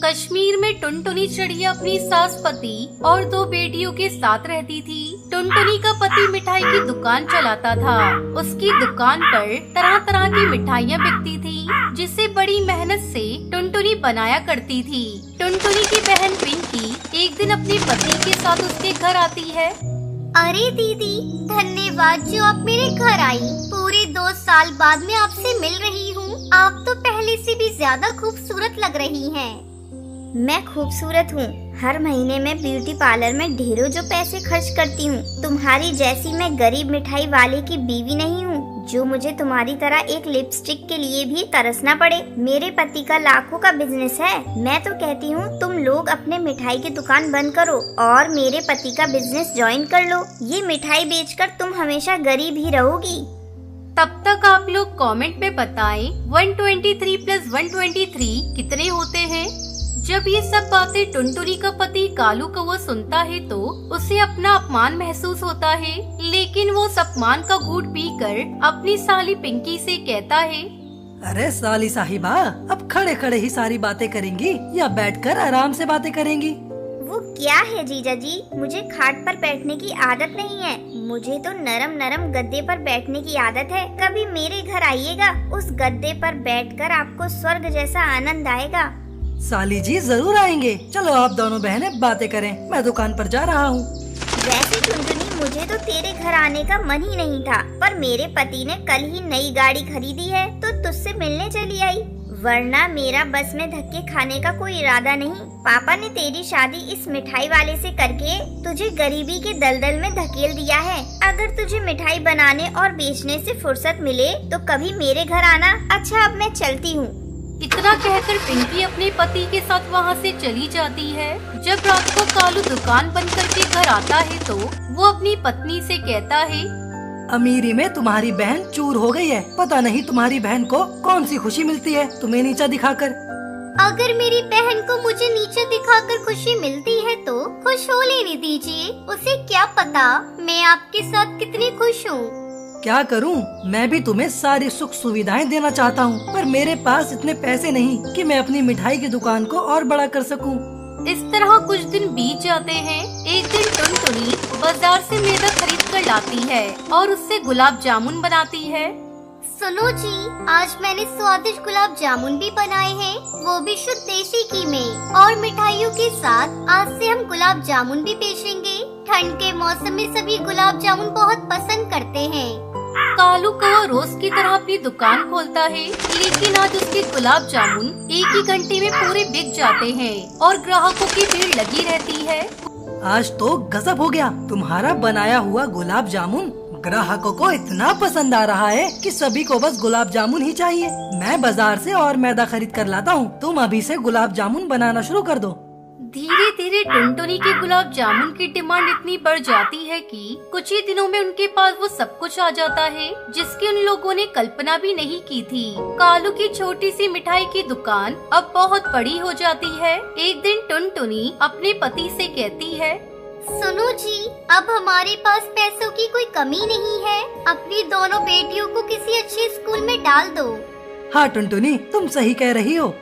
कश्मीर में टुनटुनी चिड़िया अपनी सास पति और 2 बेटियों के साथ रहती थी। टुनटुनी का पति मिठाई की दुकान चलाता था। उसकी दुकान पर तरह तरह की मिठाइयाँ बिकती थी, जिसे बड़ी मेहनत से टुनटुनी बनाया करती थी। टुनटुनी की बहन पिंकी एक दिन अपने पति के साथ उसके घर आती है। अरे दीदी, धन्यवाद जो आप मेरे घर आई। पूरे 2 साल बाद मैं आपसे मिल रही हूँ। आप तो पहले से भी ज्यादा खूबसूरत लग रही हैं। मैं खूबसूरत हूँ। हर महीने मैं ब्यूटी पार्लर में ढेरों जो पैसे खर्च करती हूँ। तुम्हारी जैसी मैं गरीब मिठाई वाले की बीवी नहीं हूँ, जो मुझे तुम्हारी तरह एक लिपस्टिक के लिए भी तरसना पड़े। मेरे पति का लाखों का बिजनेस है। मैं तो कहती हूँ तुम लोग अपने मिठाई की दुकान बंद करो और मेरे पति का बिजनेस ज्वाइन कर लो। ये मिठाई बेचकर तुम हमेशा गरीब ही रहोगी। तब तक आप लोग कमेंट में बताएं 123 + 123 कितने होते हैं। जब ये सब बातें टुनटुनी का पति कालू कौवा सुनता है तो उसे अपना अपमान महसूस होता है, लेकिन वो उस अपमान का घूंट पीकर अपनी साली पिंकी से कहता है, अरे साली साहिबा, अब खड़े खड़े ही सारी बातें करेंगी या बैठकर आराम से बातें करेंगी? वो क्या है जीजा जी, मुझे खाट पर बैठने की आदत नहीं है। मुझे तो नरम नरम गद्दे पर बैठने की आदत है। कभी मेरे घर आइएगा, उस गद्दे पर बैठकर आपको स्वर्ग जैसा आनंद आएगा। साली जी जरूर आएंगे। चलो आप दोनों बहनें बातें करें, मैं दुकान पर जा रहा हूँ। वैसे टुनटुनी, मुझे तो तेरे घर आने का मन ही नहीं था, पर मेरे पति ने कल ही नई गाड़ी खरीदी है तो तुझसे मिलने चली आई। वरना मेरा बस में धक्के खाने का कोई इरादा नहीं। पापा ने तेरी शादी इस मिठाई वाले से करके तुझे गरीबी के दलदल में धकेल दिया है। अगर तुझे मिठाई बनाने और बेचने से फुर्सत मिले तो कभी मेरे घर आना। अच्छा, अब मैं चलती हूँ। इतना कहकर पिंकी अपने पति के साथ वहाँ से चली जाती है। जब रात को कालू दुकान बंद करके घर आता है तो वो अपनी पत्नी से कहता है, अमीरी में तुम्हारी बहन चूर हो गई है। पता नहीं तुम्हारी बहन को कौन सी खुशी मिलती है तुम्हें नीचा दिखाकर। अगर मेरी बहन को मुझे नीचे दिखाकर खुशी मिलती है तो खुश हो लेने दीजिए। उसे क्या पता मैं आपके साथ कितनी खुश हूँ। क्या करूं? मैं भी तुम्हें सारी सुख सुविधाएं देना चाहता हूं, पर मेरे पास इतने पैसे नहीं कि मैं अपनी मिठाई की दुकान को और बड़ा कर सकूं। इस तरह कुछ दिन बीत जाते हैं। एक दिन टुनटुनी बाजार से मैदा खरीद कर लाती है और उससे गुलाब जामुन बनाती है। सुनो जी, आज मैंने स्वादिष्ट गुलाब जामुन भी बनाए हैं, वो भी शुद्ध देसी घी में। और मिठाइयों के साथ आज से हम गुलाब जामुन भी बेचेंगे। ठंड के मौसम में सभी गुलाब जामुन बहुत पसंद करते हैं। कालू कौवा रोज की तरह अपनी दुकान खोलता है, लेकिन आज उसके गुलाब जामुन एक ही घंटे में पूरे बिक जाते हैं और ग्राहकों की भीड़ लगी रहती है। आज तो गजब हो गया। तुम्हारा बनाया हुआ गुलाब जामुन ग्राहकों को इतना पसंद आ रहा है कि सभी को बस गुलाब जामुन ही चाहिए। मैं बाजार से और मैदा खरीद कर लाता हूँ। तुम अभी से गुलाब जामुन बनाना शुरू कर दो। धीरे धीरे टुनटुनी के गुलाब जामुन की डिमांड इतनी बढ़ जाती है कि कुछ ही दिनों में उनके पास वो सब कुछ आ जाता है जिसकी उन लोगों ने कल्पना भी नहीं की थी। कालू की छोटी सी मिठाई की दुकान अब बहुत बड़ी हो जाती है। एक दिन टुनटुनी अपने पति से कहती है, सुनो जी, अब हमारे पास पैसों की कोई कमी नहीं है। अपनी दोनों बेटियों को किसी अच्छे स्कूल में डाल दो। हाँ टुनटुनी, तुम सही कह रही हो।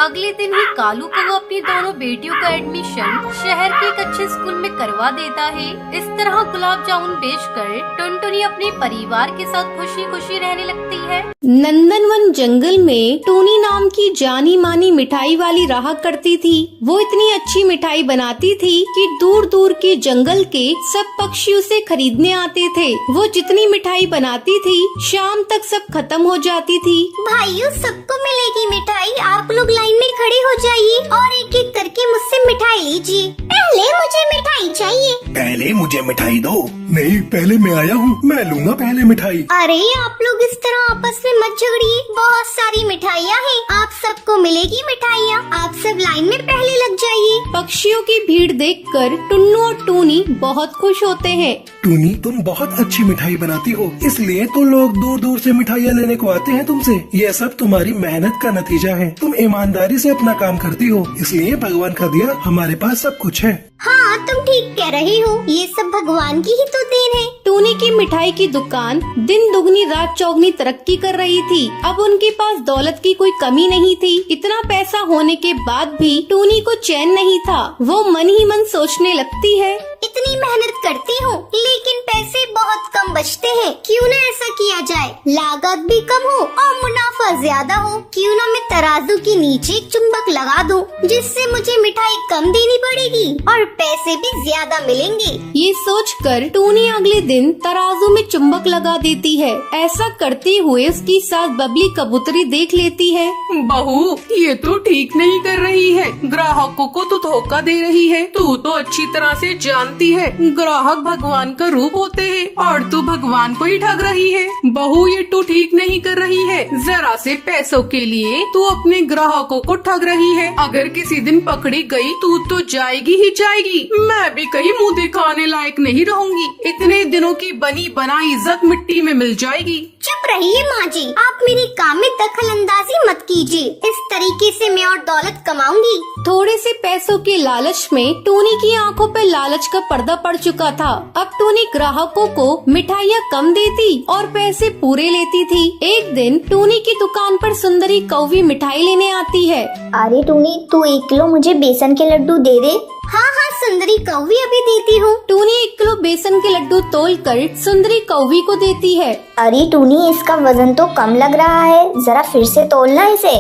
अगले दिन ही कालू को वो अपनी दोनों बेटियों का एडमिशन शहर के एक अच्छे स्कूल में करवा देता है। इस तरह गुलाब जामुन बेचकर टुनटुनी अपने परिवार के साथ खुशी खुशी रहने लगती है। नंदनवन जंगल में टूनी नाम की जानी मानी मिठाई वाली रहा करती थी। वो इतनी अच्छी मिठाई बनाती थी कि दूर दूर के जंगल के सब पक्षी उसे खरीदने आते थे। वो जितनी मिठाई बनाती थी शाम तक सब खत्म हो जाती थी। भाइयों, सबको मिलेगी मिठाई। आप लोग लाइन में खड़े हो जाइए और एक एक करके मुझसे मिठाई लीजिए। पहले मुझे मिठाई चाहिए। पहले मुझे मिठाई दो। नहीं, पहले मैं आया हूँ, मैं लूंगा पहले मिठाई। अरे आप लोग इस तरह आपस में मत झगड़िए। बहुत सारी मिठाइयाँ हैं, आप सबको मिलेगी मिठाइयाँ। आप सब लाइन में पहले लग जाइए। पक्षियों की भीड़ देखकर टुन्नू और टूनी बहुत खुश होते हैं। टूनी, तुम बहुत अच्छी मिठाई बनाती हो, इसलिए तो लोग दूर दूर से मिठाइयाँ लेने को आते हैं तुमसे। ये सब तुम्हारी मेहनत का नतीजा है। तुम ईमानदारी से अपना काम करती हो, इसलिए भगवान का दिया हमारे पास सब कुछ है। हाँ, तुम ठीक कह रही हो, ये सब भगवान की ही तो देन है। टूनी की मिठाई की दुकान दिन दुगनी रात चौगनी तरक्की कर रही थी। अब उनके पास दौलत की कोई कमी नहीं थी। इतना पैसा होने के बाद भी टूनी को चैन नहीं था। वो मन ही मन सोचने लगती है, इतनी मेहनत करती हूँ लेकिन पैसे बहुत कम बचते हैं। क्यों न ऐसा किया जाए, लागत भी कम हो और मुनाफा ज्यादा हो। क्यों न मैं तराजू के नीचे एक चुंबक लगा दूं, जिससे मुझे मिठाई कम देनी पड़ेगी और पैसे भी ज्यादा मिलेंगे। ये सोचकर टूनी अगले दिन तराजू में चुंबक लगा देती है। ऐसा करते हुए उसकी सास बबली कबूतरी देख लेती है। बहू, ये तो ठीक नहीं कर रही है, ग्राहकों को तो धोखा दे रही है। तू तो अच्छी तरह से जानती है ग्राहक भगवान का रूप होते हैं और तू भगवान को ही ठग रही है। बहू, ये तू ठीक नहीं कर रही है। जरा से पैसों के लिए तू अपने ग्राहकों को ठग रही है। अगर किसी दिन पकड़ी गई तू तो जाएगी ही जाएगी। मैं भी कहीं मुँह दिखाने लायक नहीं रहूंगी। इतने दिनों की बनी बनाई इज्जत मिट्टी में मिल जाएगी। चुप रहिए माँ जी, आप मेरे काम में दखल अंदाजी मत कीजिए। इस तरीके से मैं और दौलत कमाऊंगी। थोड़े से पैसों के लालच में टूनी की आंखों पर लालच का पर्दा पड़ चुका था। अब टूनी ग्राहकों को मिठाइयाँ कम देती और पैसे पूरे लेती थी। एक दिन टूनी की दुकान पर सुंदरी कौवी मिठाई लेने आती है। अरे टूनी, तू 1 किलो मुझे बेसन के लड्डू दे दे। हाँ हाँ सुंदरी कौवी, अभी देती हूँ। टूनी 1 किलो बेसन के लड्डू तोलकर सुंदरी कौवी को देती है। अरे टूनी, इसका वजन तो कम लग रहा है, जरा फिर से तोलना इसे।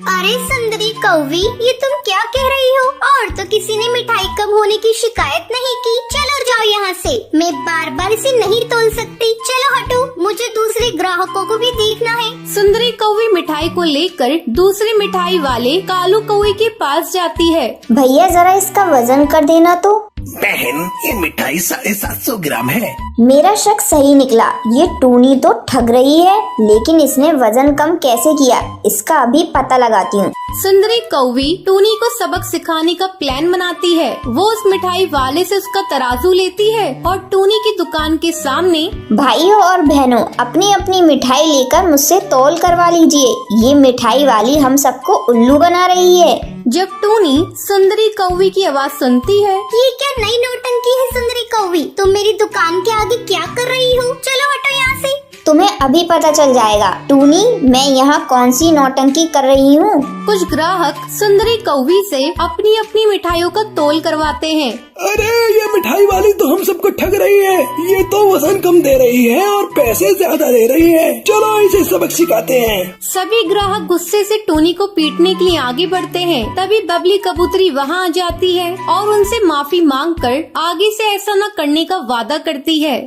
अरे सुंदरी कौवी, ये तुम क्या कह रही हो? और तो किसी ने मिठाई कम होने की शिकायत नहीं की। चलो जाओ यहाँ से, मैं बार बार इसे नहीं तोल सकती। चलो हटो, मुझे दूसरे ग्राहकों को भी देखना है। सुंदरी कौवी मिठाई को लेकर दूसरे मिठाई वाले कालू कौवे के पास जाती है। भैया, जरा इसका वजन कर देना तो। बहन, ये मिठाई 750 ग्राम है। मेरा शक सही निकला, ये टूनी तो ठग रही है, लेकिन इसने वजन कम कैसे किया, इसका अभी पता लगाती हूँ। सुंदरी कौवी टूनी को सबक सिखाने का प्लान बनाती है। वो उस मिठाई वाले से उसका तराजू लेती है और टूनी की दुकान के सामने, भाइयों और बहनों, अपनी अपनी मिठाई लेकर मुझसे तौल करवा लीजिए। ये मिठाई वाली हम सबको उल्लू बना रही है। जब टूनी सुंदरी कौवी की आवाज सुनती है, ये क्या नई नौटंकी है सुंदरी कौवी? तुम मेरी दुकान के आगे क्या कर रही हो? चलो हटो यहाँ से। तुम्हें अभी पता चल जाएगा टूनी, मैं यहाँ कौन सी नौटंकी कर रही हूँ। कुछ ग्राहक सुंदरी कौवी से अपनी अपनी मिठाइयों का तोल करवाते हैं। अरे, ये मिठाई वाली तो हम सबको ठग रही है। ये तो वजन कम दे रही है और पैसे ज्यादा दे रही है। चलो इसे सबक सिखाते हैं। सभी ग्राहक गुस्से से टूनी को पीटने के लिए आगे बढ़ते हैं। तभी बबली कबूतरी वहाँ आ जाती है और उनसे माफी मांगकर आगे से ऐसा न करने का वादा करती है।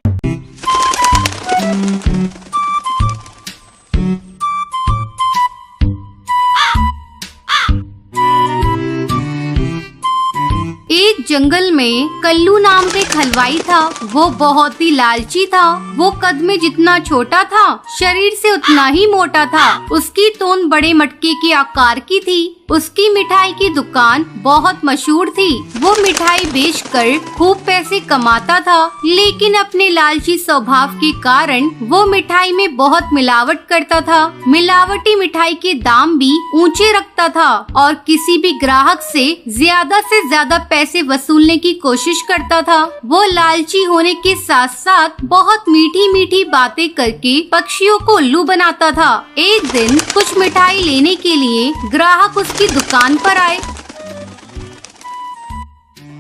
एक जंगल में कल्लू नाम का एक हलवाई था। वो बहुत ही लालची था। वो कद में जितना छोटा था, शरीर से उतना ही मोटा था। उसकी तोंद बड़े मटके के आकार की थी। उसकी मिठाई की दुकान बहुत मशहूर थी। वो मिठाई बेचकर खूब पैसे कमाता था, लेकिन अपने लालची स्वभाव के कारण वो मिठाई में बहुत मिलावट करता था। मिलावटी मिठाई के दाम भी ऊंचे रखता था और किसी भी ग्राहक से ज्यादा पैसे वसूलने की कोशिश करता था। वो लालची होने के साथ साथ बहुत मीठी मीठी बातें करके पक्षियों को उल्लू बनाता था। एक दिन कुछ मिठाई लेने के लिए ग्राहक उसकी दुकान पर आए।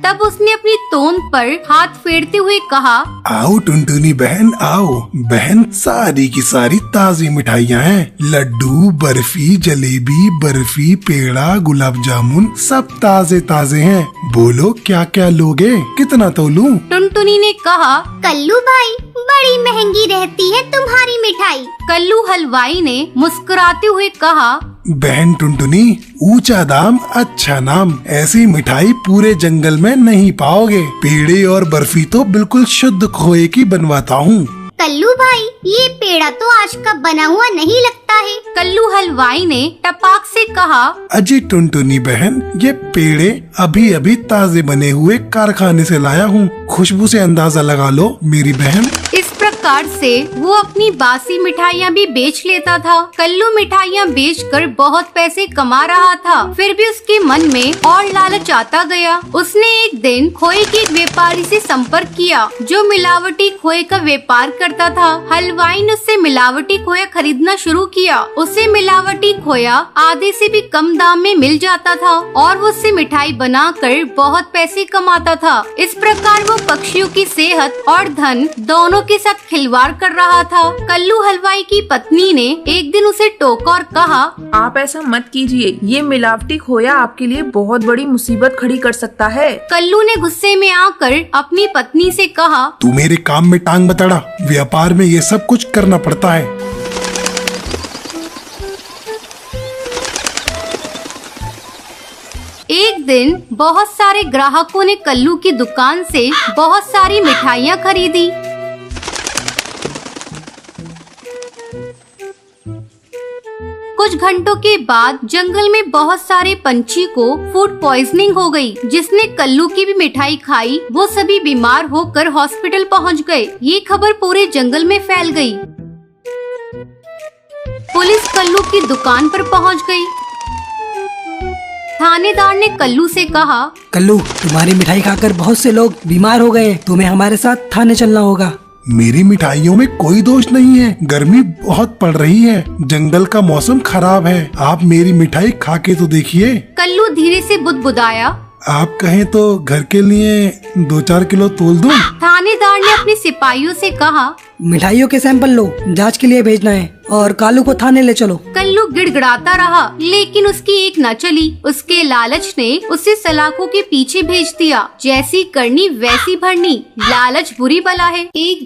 तब उसने अपनी तोंद पर हाथ फेरते हुए कहा, आओ टुनटुनी बहन, आओ बहन, सारी की सारी ताजी मिठाइयाँ हैं। लड्डू, बर्फी, जलेबी, बर्फी, पेड़ा, गुलाब जामुन, सब ताजे ताजे हैं। बोलो क्या क्या लोगे, कितना तोलूं? टुनटुनी ने कहा, कल्लू भाई, बड़ी महंगी रहती है तुम्हारी मिठाई। कल्लू हलवाई ने मुस्कुराते हुए कहा, बहन टुनटुनी, ऊंचा दाम अच्छा नाम। ऐसी मिठाई पूरे जंगल में नहीं पाओगे। पेड़े और बर्फी तो बिल्कुल शुद्ध खोए की बनवाता हूँ। कल्लू भाई, ये पेड़ा तो आज का बना हुआ नहीं लगता है। कल्लू हलवाई ने टपाक से कहा। अजी टुनटुनी बहन, ये पेड़े अभी अभी ताजे बने हुए कारखाने से लाया हूँ। खुशबू से अंदाजा लगा लो मेरी बहन। इस प्रकार से वो अपनी बासी मिठाइयाँ भी बेच लेता था। कल्लू मिठाइयाँ बेचकर बहुत पैसे कमा रहा था, फिर भी उसके मन में और लालच आता गया। उसने एक दिन खोए के एक व्यापारी से संपर्क किया जो मिलावटी खोए का व्यापार करता था। हलवाई ने उससे मिलावटी खोया खरीदना शुरू किया। उसे मिलावटी खोया आधे से भी कम दाम में मिल जाता था और वो उससे मिठाई बनाकर बहुत पैसे कमाता था। इस प्रकार वो पक्षियों की सेहत और धन दोनों के साथ खिलवाड़ कर रहा था। कल्लू हलवाई की पत्नी ने एक दिन उसे टोका और कहा, आप ऐसा मत कीजिए, ये मिलावटी खोया आपके लिए बहुत बड़ी मुसीबत खड़ी कर सकता है। कल्लू ने गुस्से में आकर अपनी पत्नी से कहा, तू मेरे काम में टांग बतड़ा, व्यापार में ये सब कुछ करना पड़ता है। एक दिन बहुत सारे ग्राहकों ने कल्लू की दुकान से बहुत सारी मिठाइयाँ खरीदी। कुछ घंटों के बाद जंगल में बहुत सारे पंछी को फूड पॉइजनिंग हो गई। जिसने कल्लू की भी मिठाई खाई वो सभी बीमार होकर हॉस्पिटल पहुंच गए। ये खबर पूरे जंगल में फैल गई। पुलिस कल्लू की दुकान पर पहुंच गई। थानेदार ने कल्लू से कहा, कल्लू, तुम्हारी मिठाई खाकर बहुत से लोग बीमार हो गए, तुम्हें हमारे साथ थाने चलना होगा। मेरी मिठाइयों में कोई दोष नहीं है, गर्मी बहुत पड़ रही है, जंगल का मौसम खराब है, आप मेरी मिठाई खा के तो देखिए। कल्लू धीरे से बुदबुदाया, आप कहें तो घर के लिए 2-4 किलो तोल दूं? थानेदार ने अपने सिपाहियों से कहा, मिठाइयों के सैंपल लो, जांच के लिए भेजना है और कालू को थाने ले चलो। कल्लू गिड़गिड़ाता रहा लेकिन उसकी एक न चली। उसके लालच ने उसे सलाखों के पीछे भेज दिया। जैसी करनी वैसी भरनी, लालच बुरी बला है। एक